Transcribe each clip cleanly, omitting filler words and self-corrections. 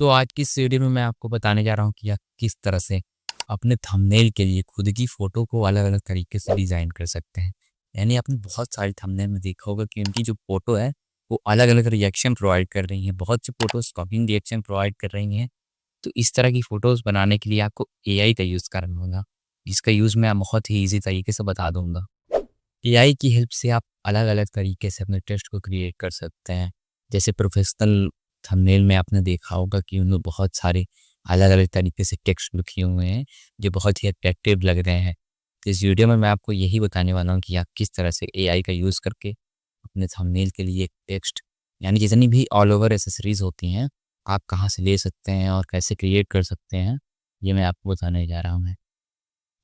तो आज की इस वीडियो में मैं आपको बताने जा रहा हूँ कि आप किस तरह से अपने थंबनेल के लिए खुद की फ़ोटो को अलग-अलग तरीके से डिज़ाइन कर सकते हैं। यानी आपने बहुत सारे थंबनेल में देखा होगा कि उनकी जो फ़ोटो है, वो अलग-अलग रिएक्शन प्रोवाइड कर रही हैं। बहुत सी फ़ोटोज़ शॉकिंग रिएक्शन प्रोवाइड कर रही हैं। तो इस तरह की फ़ोटोज़ बनाने के लिए आपको एआई का यूज़ करना होगा, जिसका यूज़ मैं बहुत ही ईज़ी तरीके से बता दूँगा। एआई की हेल्प से आप अलग-अलग तरीके से अपने टेक्स्ट को क्रिएट कर सकते हैं। जैसे प्रोफ़ेशनल थंबनेल में आपने देखा होगा कि उनमें बहुत सारे अलग-अलग तरीके से टेक्स्ट लिखे हुए हैं, जो बहुत ही अट्रैक्टिव लग रहे हैं। तो इस वीडियो में मैं आपको यही बताने वाला हूँ कि आप किस तरह से एआई का यूज़ करके अपने थंबनेल के लिए टेक्स्ट यानी जितनी भी ऑल ओवर एक्सेसरीज़ होती हैं, आप कहाँ से ले सकते हैं और कैसे क्रिएट कर सकते हैं, ये मैं आपको बताने जा रहा हूँ।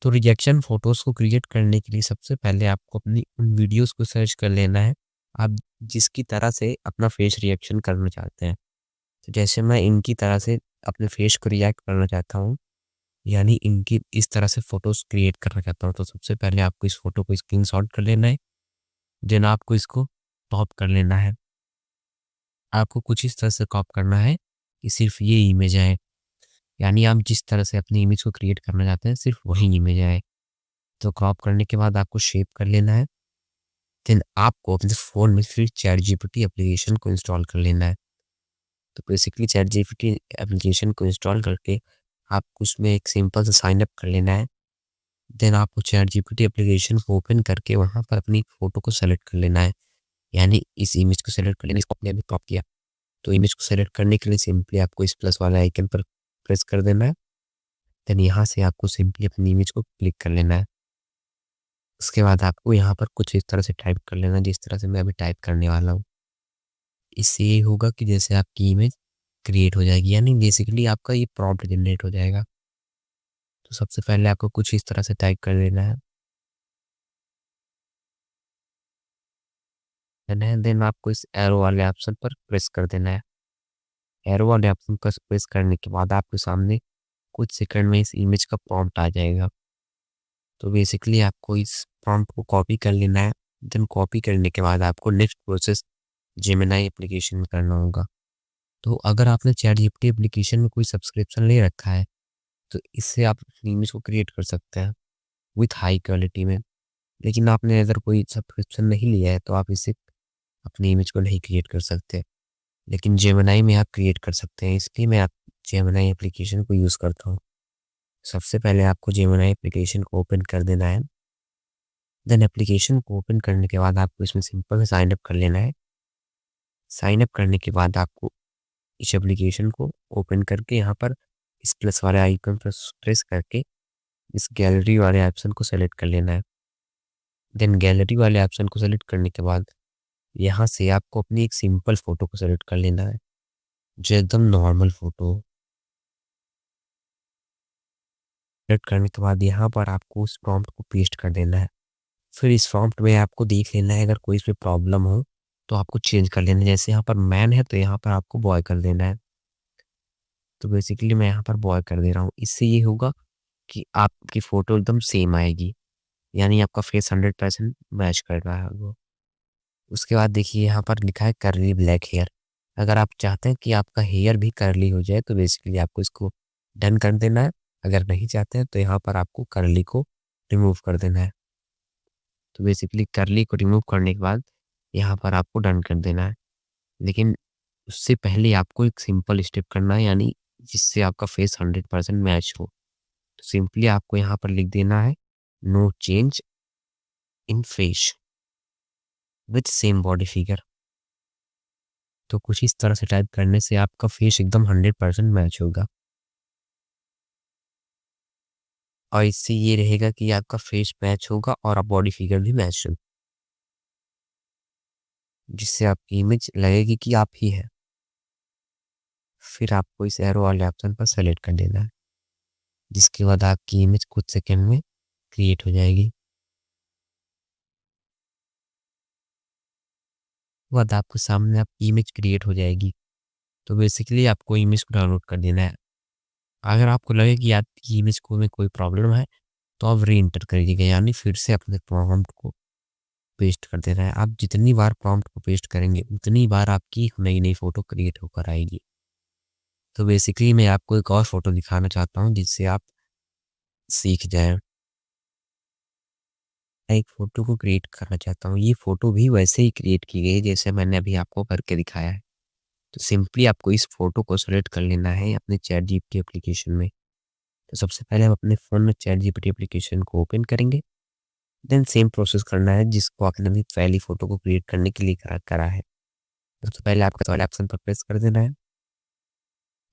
तो रिजेक्शन फ़ोटोज़ को क्रिएट करने के लिए सबसे पहले आपको अपनी उन वीडियोज़ को सर्च कर लेना है, आप जिसकी तरह से अपना फेस रिएक्शन करना चाहते हैं। तो जैसे मैं इनकी तरह से अपने फेस को रिएक्ट करना चाहता हूँ, यानी इनकी इस तरह से फ़ोटोज़ क्रिएट करना चाहता हूँ, तो सबसे पहले आपको इस फ़ोटो को स्क्रीनशॉट कर लेना है, देन आपको इसको क्रॉप कर लेना है। आपको कुछ इस तरह से क्रॉप करना है कि सिर्फ़ ये इमेज आए, यानी आप जिस तरह से अपनी इमेज को क्रिएट करना चाहते हैं, सिर्फ़ वही इमेज आए। तो क्रॉप करने के बाद आपको शेप कर लेना है। देन आपको अपने फ़ोन में फिर चैट जीपीटी एप्लीकेशन को इंस्टॉल कर लेना है। तो बेसिकली चैट जीपीटी एप्लीकेशन को इंस्टॉल करके आपको उसमें एक सिंपल सा साइन अप कर लेना है। देन आपको चैट जीपीटी एप्लीकेशन को ओपन करके वहाँ पर अपनी फ़ोटो को सेलेक्ट कर लेना है। यानी इस इमेज को सेलेक्ट कर लेना, इसको आपने अभी क्रॉप किया। तो इमेज को सेलेक्ट करने के लिए सिंपली आपको इस प्लस वाले आइकन पर प्रेस कर देना है। देन यहाँ से आपको सिंपली अपनी इमेज को क्लिक कर लेना है। उसके बाद आपको यहाँ पर कुछ इस तरह से टाइप कर लेना, जिस तरह से मैं अभी टाइप करने वाला हूँ। इससे ये होगा कि जैसे आपकी इमेज क्रिएट हो जाएगी, यानी बेसिकली आपका ये प्रॉम्प्ट जनरेट हो जाएगा। तो सबसे पहले आपको कुछ इस तरह से टाइप कर लेना है। देन आपको इस एरो वाले ऑप्शन पर प्रेस कर देना है। एरो वाले ऑप्शन पर प्रेस करने के बाद आपके सामने कुछ सेकंड में इस इमेज का प्रॉम्प्ट आ जाएगा। तो बेसिकली आपको इस प्रॉम्प्ट को कॉपी कर लेना है। देन कॉपी करने के बाद आपको नेक्स्ट प्रोसेस जेमिनी एप्लीकेशन में करना होगा। तो अगर आपने चैटजीपीटी एप्लीकेशन में कोई सब्सक्रिप्शन ले रखा है, तो इससे आप अपनी इमेज को क्रिएट कर सकते हैं विथ हाई क्वालिटी में। लेकिन आपने अगर कोई सब्सक्रिप्शन नहीं लिया है, तो आप इससे अपनी इमेज को नहीं क्रिएट कर सकते। लेकिन जेमिनी में आप क्रिएट कर सकते हैं, इसलिए मैं आप जेमिनी एप्लीकेशन को यूज़ करता हूँ। सबसे पहले आपको जेमिनी एप्लीकेशन को ओपन कर देना है। देन एप्लीकेशन को ओपन करने के बाद आपको इसमें सिंपल से साइन अप कर लेना है। साइन अप करने के बाद आपको इस एप्लीकेशन को ओपन करके यहाँ पर इस प्लस वाले आइकन पर प्रेस करके इस गैलरी वाले ऑप्शन को सेलेक्ट कर लेना है। देन गैलरी वाले ऑप्शन को सेलेक्ट करने के बाद यहाँ से आपको अपनी एक सिंपल फ़ोटो को सेलेक्ट कर लेना है, जो एकदम नॉर्मल फ़ोटो हो। सेलेक्ट करने के बाद यहाँ पर आपको उस प्रॉम्प्ट को पेस्ट कर देना है। फिर इस प्रॉम्प्ट में आपको देख लेना है, अगर कोई इसमें प्रॉब्लम हो तो आपको चेंज कर लेना है। जैसे यहाँ पर मैन है, तो यहाँ पर आपको बॉय कर देना है। तो बेसिकली मैं यहाँ पर बॉय कर दे रहा हूँ। इससे ये होगा कि आपकी फ़ोटो एकदम सेम आएगी, यानी आपका फेस 100% मैच कर रहा है वो। उसके बाद देखिए यहाँ पर लिखा है कर्ली ब्लैक हेयर। अगर आप चाहते हैं कि आपका हेयर भी कर्ली हो जाए, तो बेसिकली आपको इसको डन कर देना है। अगर नहीं चाहते हैं, तो यहाँ पर आपको कर्ली को रिमूव कर देना है। तो बेसिकली कर्ली को रिमूव करने के बाद यहाँ पर आपको डन कर देना है। लेकिन उससे पहले आपको एक सिंपल स्टेप करना है, यानी जिससे आपका फेस 100% मैच हो। तो सिंपली आपको यहाँ पर लिख देना है, no change in face with same body figure. तो कुछ इस तरह से टाइप करने से आपका फेस एकदम 100% मैच होगा। और इससे ये रहेगा कि आपका फेस मैच होगा और आप बॉडी फिगर भी मैच होगी, जिससे आपकी इमेज लगेगी कि आप ही है। फिर आपको इस एरो वाले ऑप्शन पर सेलेक्ट कर देना है, जिसके बाद आपकी इमेज कुछ सेकंड में क्रिएट हो जाएगी। बाद आपके सामने आपकी इमेज क्रिएट हो जाएगी। तो बेसिकली आपको इमेज को डाउनलोड कर देना है। अगर आपको लगे कि आपकी इमेज को में कोई प्रॉब्लम है, तो आप री एंटर करिएगा, यानी फिर से अपने प्रॉम्प्ट को पेस्ट कर देना है। आप जितनी बार प्रॉम्प्ट को पेस्ट करेंगे, उतनी बार आपकी नई नई फ़ोटो क्रिएट होकर आएगी। तो बेसिकली मैं आपको एक और फ़ोटो दिखाना चाहता हूँ जिससे आप सीख जाएँ। मैं एक फ़ोटो को क्रिएट करना चाहता हूँ। ये फ़ोटो भी वैसे ही क्रिएट की गई है जैसे मैंने अभी आपको करके दिखाया है। तो सिंपली आपको इस फ़ोटो को सेलेक्ट कर लेना है अपने चैटजीपीटी एप्लीकेशन में। तो सबसे पहले हम अपने फ़ोन में चैटजीपीटी एप्लीकेशन को ओपन करेंगे। देन सेम प्रोसेस करना है जिसको आपने अभी पहली फ़ोटो को क्रिएट करने के लिए करा है। सबसे पहले आपको वाले ऑप्शन पर प्रेस कर देना है।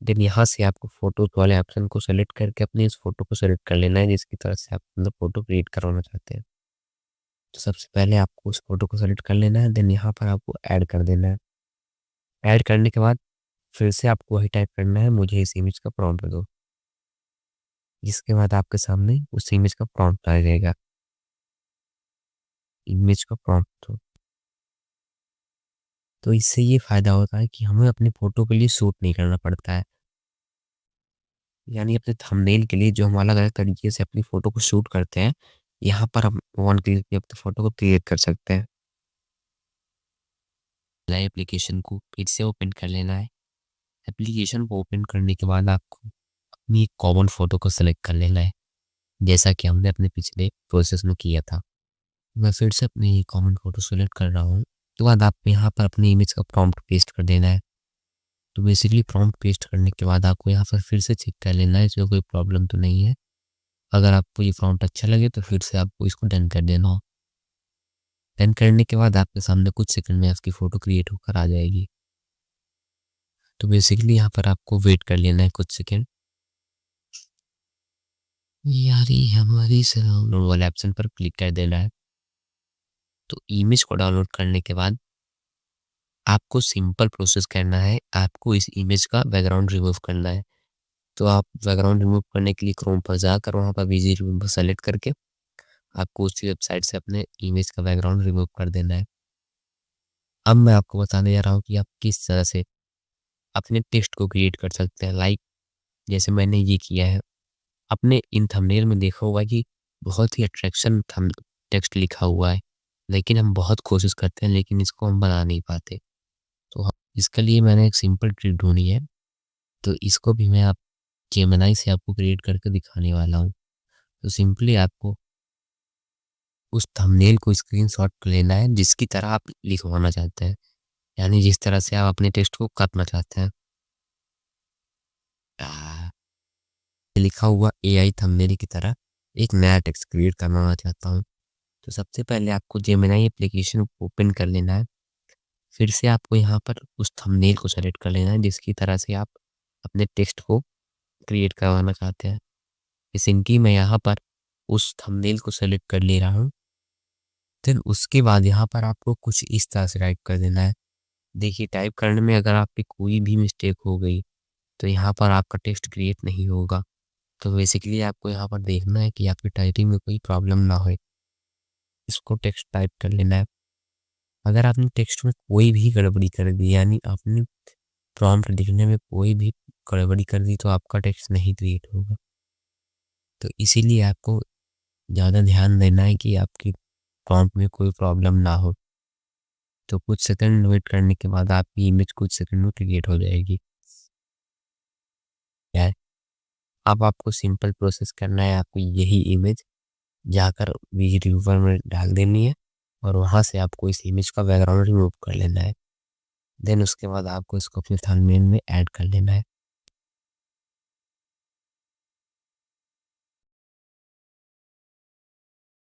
देन यहाँ से आपको फ़ोटोज़ वाले ऑप्शन को सेलेक्ट करके अपनी इस फ़ोटो को सेलेक्ट कर लेना है जिसकी तरह से आप मतलब फ़ोटो क्रिएट करवाना चाहते हैं। तो सबसे पहले आपको उस फ़ोटो को सेलेक्ट कर लेना है, देन यहाँ पर आपको ऐड कर देना है। ऐड करने के बाद फिर से आपको वही टाइप करना है, मुझे इस इमेज का प्रॉम्प्ट दो। जिसके बाद आपके सामने उस इमेज का प्रॉम्प्ट आ जाएगा। इमेज का प्रॉम्प्ट दो। तो इससे ये फ़ायदा होता है कि हमें अपनी फ़ोटो के लिए शूट नहीं करना पड़ता है। यानी अपने थंबनेल के लिए जो हम अलग-अलग तरीके से अपनी फ़ोटो को शूट करते हैं, यहाँ पर हम वन क्लिक में अपनी फ़ोटो को क्रिएट कर सकते हैं। नए एप्लीकेशन को फिर से ओपन कर लेना है। एप्लीकेशन को ओपन करने के बाद आपको अपनी एक कॉमन फ़ोटो को सेलेक्ट कर लेना है, जैसा कि हमने अपने पिछले प्रोसेस में किया था। मैं फिर से अपनी कॉमन फ़ोटो सेलेक्ट कर रहा हूँ। उसके बाद आपको यहाँ पर अपनी इमेज का प्रॉम्प्ट पेस्ट कर देना है। तो बेसिकली प्रॉम्प्ट पेस्ट करने के बाद आपको यहाँ पर फिर से चेक कर लेना है इसमें कोई प्रॉब्लम तो नहीं है। अगर आपको ये प्रॉम्प्ट अच्छा लगे तो फिर से आपको इसको डन कर देना हो। डन करने के बाद आपके सामने कुछ सेकंड में आपकी फ़ोटो क्रिएट होकर आ जाएगी। तो बेसिकली यहाँ पर आपको वेट कर लेना है कुछ सेकंड। यारी हमारी से डाउनलोड वाले ऑप्शन पर क्लिक कर देना है। तो इमेज को डाउनलोड करने के बाद आपको सिंपल प्रोसेस करना है, आपको इस इमेज का बैकग्राउंड रिमूव करना है। तो आप बैकग्राउंड रिमूव करने के लिए क्रोम पर जाकर वहाँ पर विज़ी रिमूवर सेलेक्ट करके आपको उसी वेबसाइट से अपने इमेज का बैकग्राउंड रिमूव कर देना है। अब मैं आपको बताने जा रहा हूँ कि आप किस तरह से अपने टेक्स्ट को क्रिएट कर सकते हैं। लाइक जैसे मैंने ये किया है, आपने इन थंबनेल में देखा होगा कि बहुत ही अट्रैक्शन थंब टेक्स्ट लिखा हुआ है, लेकिन हम बहुत कोशिश करते हैं लेकिन इसको हम बना नहीं पाते। तो इसके लिए मैंने एक सिंपल ट्रिक ढूँढी है, तो इसको भी मैं आप जेमिनी से आपको क्रिएट करके दिखाने वाला हूँ। तो सिंपली आपको उस थंबनेल को स्क्रीनशॉट लेना है जिसकी तरह आप लिखवाना चाहते हैं, यानी जिस तरह से आप अपने टेक्स्ट को करना चाहते हैं। लिखा हुआ एआई थंबनेल की तरह एक नया टेक्स्ट क्रिएट करवाना चाहता हूँ। तो सबसे पहले आपको जेमिनी एप्लीकेशन को ओपन कर लेना है। फिर से आपको यहाँ पर उस थंबनेल को सेलेक्ट कर लेना है जिसकी तरह से आप अपने टेक्स्ट को क्रिएट करवाना चाहते हैं। जैसे कि मैं यहाँ पर उस थंबनेल को सेलेक्ट कर ले रहा हूँ। देन उसके बाद यहाँ पर आपको कुछ इस तरह से टाइप कर देना है। देखिए टाइप करने में अगर आपकी कोई भी मिस्टेक हो गई तो यहाँ पर आपका टेक्स्ट क्रिएट नहीं होगा। तो बेसिकली आपको यहाँ पर देखना है कि आपकी टाइपिंग में कोई प्रॉब्लम ना हो। इसको टेक्स्ट टाइप कर लेना है। अगर आपने टेक्स्ट में कोई भी गड़बड़ी कर दी, यानी आपने प्रॉम्प्ट लिखने में कोई भी गड़बड़ी कर दी, तो आपका टेक्स्ट नहीं क्रिएट होगा। तो इसीलिए आपको ज़्यादा ध्यान देना है कि आपकी प्रॉम्प्ट में कोई प्रॉब्लम ना हो। तो कुछ सेकंड वेट करने के बाद आपकी इमेज कुछ सेकंड में क्रिएट हो जाएगी। यार अब आपको सिंपल प्रोसेस करना है, आपको यही इमेज जाकर वीडियो रिव्यूअर में डाल देनी है और वहाँ से आपको इस इमेज का बैकग्राउंड रिमूव कर लेना है। देन उसके बाद आपको इसको अपने थंबनेल में ऐड कर लेना है।